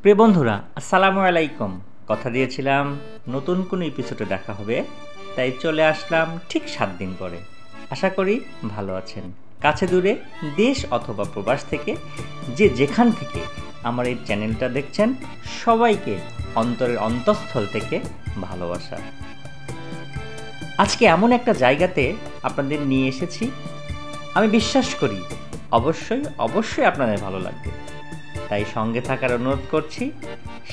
প্রিয় বন্ধুরা, আসসালামু আলাইকুম। কথা দিয়েছিলাম নতুন কোনো এপিসোডে দেখা হবে, তাই চলে আসলাম ঠিক 7 দিন পরে। আশা করি ভালো আছেন। কাছে দূরে, দেশ অথবা প্রবাস থেকে যে যেখান থেকে আমার এই চ্যানেলটা দেখছেন, সবাইকে অন্তরের অন্তঃস্থল থেকে ভালোবাসা। আজকে এমন একটা জায়গাতে আপনাদের নিয়ে এসেছি, আমি বিশ্বাস করি অবশ্যই আপনাদের ভালো লাগবে। তাই সঙ্গে থাকার অনুরোধ করছি,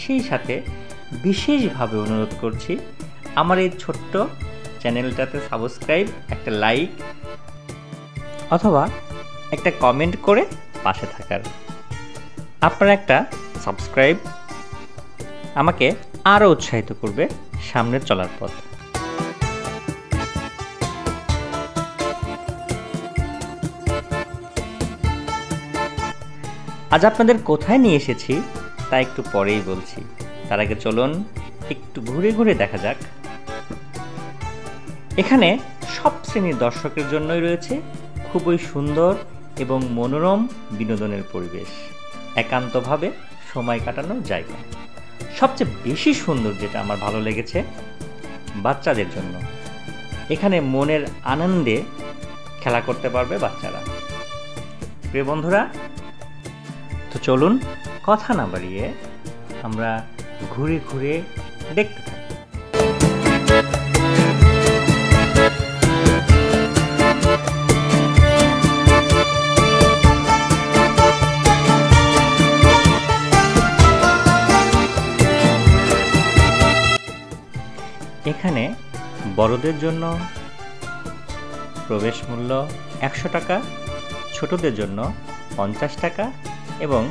সেই সাথে বিশেষভাবে অনুরোধ করছি আমার এই ছোট্ট চ্যানেলটাতে সাবস্ক্রাইব, একটা লাইক অথবা একটা কমেন্ট করে পাশে থাকার। আপনার একটা সাবস্ক্রাইব আমাকে আরও উৎসাহিত করবে সামনের চলার পথ। আজ আপনাদের কোথায় নিয়ে এসেছি তা একটু পরেই বলছি। তার আগে চলুন একটু ঘুরে ঘুরে দেখা যাক। এখানে সব শ্রেণীর দর্শকের জন্যই রয়েছে খুবই সুন্দর এবং মনোরম বিনোদনের পরিবেশ, একান্তভাবে সময় কাটানোর জায়গা। সবচেয়ে বেশি সুন্দর যেটা আমার ভালো লেগেছে, বাচ্চাদের জন্য এখানে মনের আনন্দে খেলা করতে পারবে বাচ্চারা। প্রিয় বন্ধুরা, তো চলুন কথা না বাড়িয়ে আমরা ঘুরে ঘুরে দেখতে থাকি। এখানে বড়দের জন্য প্রবেশ মূল্য 100 টাকা, ছোটদের জন্য 50 টাকা এবং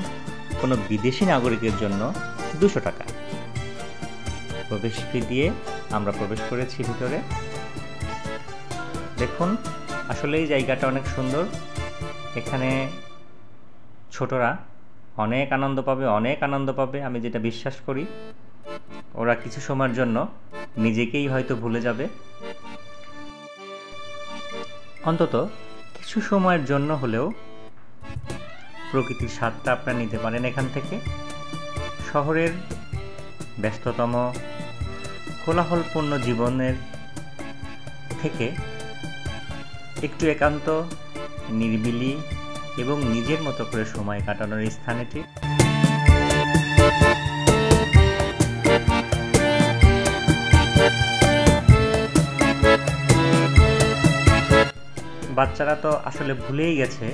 কোনো বিদেশি নাগরিকের জন্য 200 টাকা। প্রবেশ ফি দিয়ে আমরা প্রবেশ করেছি ভিতরে। দেখুন, আসলে এই জায়গাটা অনেক সুন্দর। এখানে ছোটরা অনেক আনন্দ পাবে, আমি যেটা বিশ্বাস করি। ওরা কিছু সময়ের জন্য নিজেকেই হয়তো ভুলে যাবে, অন্তত কিছু সময়ের জন্য হলেও প্রকৃতির স্বাদটা আপনারা নিতে পারেন এখান থেকে। শহরের ব্যস্ততম কোলাহলপূর্ণ জীবনের থেকে একটু একান্ত, নিরিবিলি এবং নিজের মতো করে সময় কাটানোর স্থান এটি। বাচ্চারা তো আসলে ভুলেই গেছে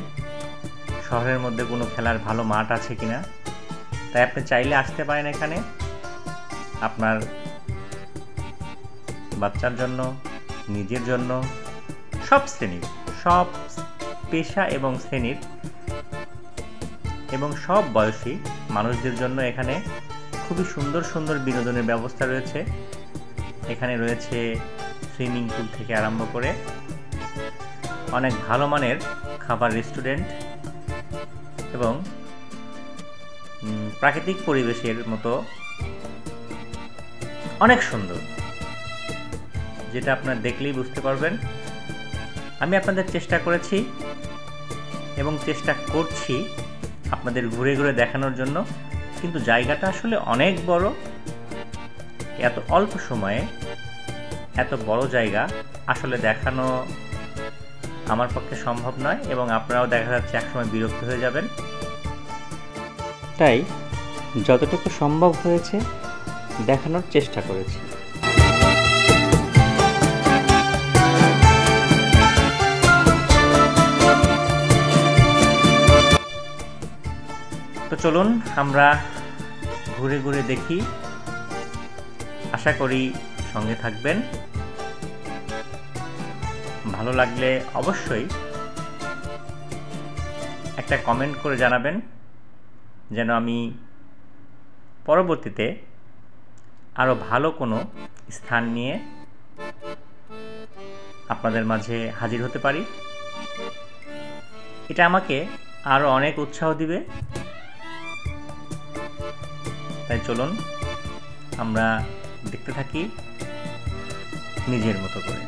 শহরের মধ্যে কোনো খেলার ভালো মাঠ আছে কিনা। তাই আপনি চাইলে আসতে পারেন এখানে। আপনার বাচ্চার জন্য, নিজের জন্য, সব শ্রেণীর, সব পেশা এবং শ্রেণীর এবং সব বয়সী মানুষদের জন্য এখানে খুবই সুন্দর সুন্দর বিনোদনের ব্যবস্থা রয়েছে। এখানে রয়েছে সুইমিং পুল থেকে আরম্ভ করে অনেক ভালো মানের খাবার, রেস্টুরেন্ট এবং প্রাকৃতিক পরিবেশের মতো অনেক সুন্দর, যেটা আপনারা দেখলেই বুঝতে পারবেন। আমি আপনাদের চেষ্টা করেছি এবং চেষ্টা করছি আপনাদের ঘুরে ঘুরে দেখানোর জন্য, কিন্তু জায়গাটা আসলে অনেক বড়। এত অল্প সময়ে এত বড় জায়গা আসলে দেখানো আমার পক্ষে সম্ভব নয় এবং আপনারাও দেখা যাচ্ছে একসময় বিরক্ত হয়ে যাবেন। তাই যতটুকু সম্ভব হয়েছে দেখানোর চেষ্টা করেছি। তো চলুন আমরা ঘুরে ঘুরে দেখি। আশা করি সঙ্গে থাকবেন। ভালো লাগলে অবশ্যই একটা কমেন্ট করে জানাবেন, যেন আমি পরবর্তীতে আরও ভালো কোনো স্থান নিয়ে আপনাদের মাঝে হাজির হতে পারি। এটা আমাকে আরও অনেক উৎসাহ দিবে। তাই চলুন আমরা দেখতে থাকি নিজের মতো করে।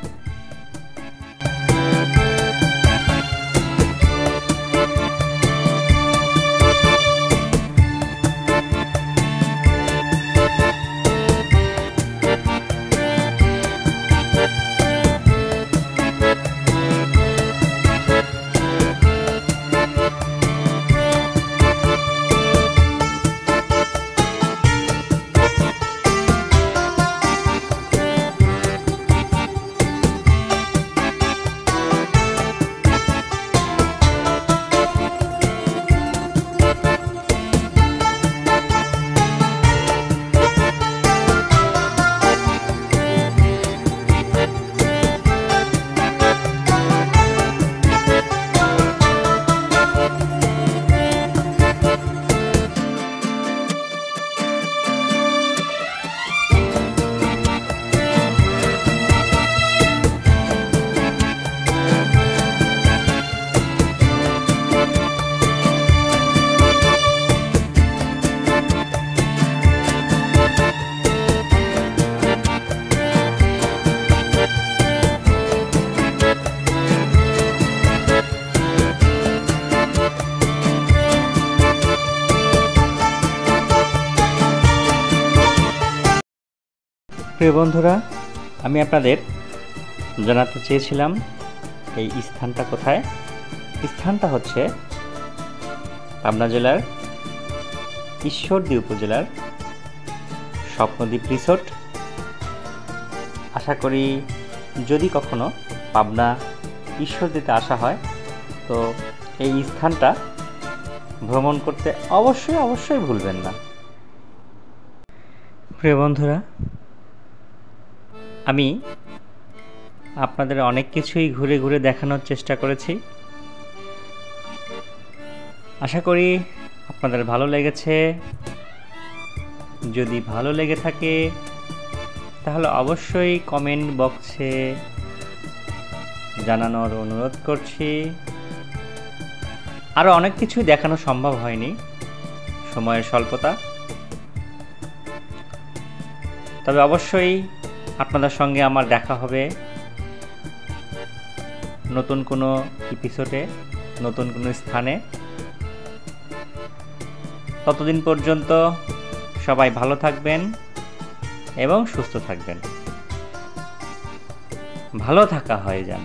প্রিয় বন্ধুরা, আমি আপনাদের জানাতে চেয়েছিলাম এই স্থানটা কোথায়। স্থানটা হচ্ছে পাবনা জেলার ঈশ্বরদী উপজেলার স্বপ্নদ্বীপ রিসোর্ট। আশা করি যদি কখনো পাবনা ঈশ্বরদীতে আসা হয় তো এই স্থানটা ভ্রমণ করতে অবশ্যই ভুলবেন না। প্রিয় বন্ধুরা, আমি আপনাদের অনেক কিছুই ঘুরে ঘুরে দেখানোর চেষ্টা করেছি। আশা করি আপনাদের ভালো লেগেছে। যদি ভালো লেগে থাকে তাহলে অবশ্যই কমেন্ট বক্সে জানানোর অনুরোধ করছি। আরও অনেক কিছুই দেখানো সম্ভব হয়নি, সময়ের স্বল্পতা। তবে অবশ্যই আপনাদের সঙ্গে আমার দেখা হবে নতুন কোনো এপিসোডে, নতুন কোনো স্থানে। ততদিন পর্যন্ত সবাই ভালো থাকবেন এবং সুস্থ থাকবেন। ভালো থাকা হয় যেন।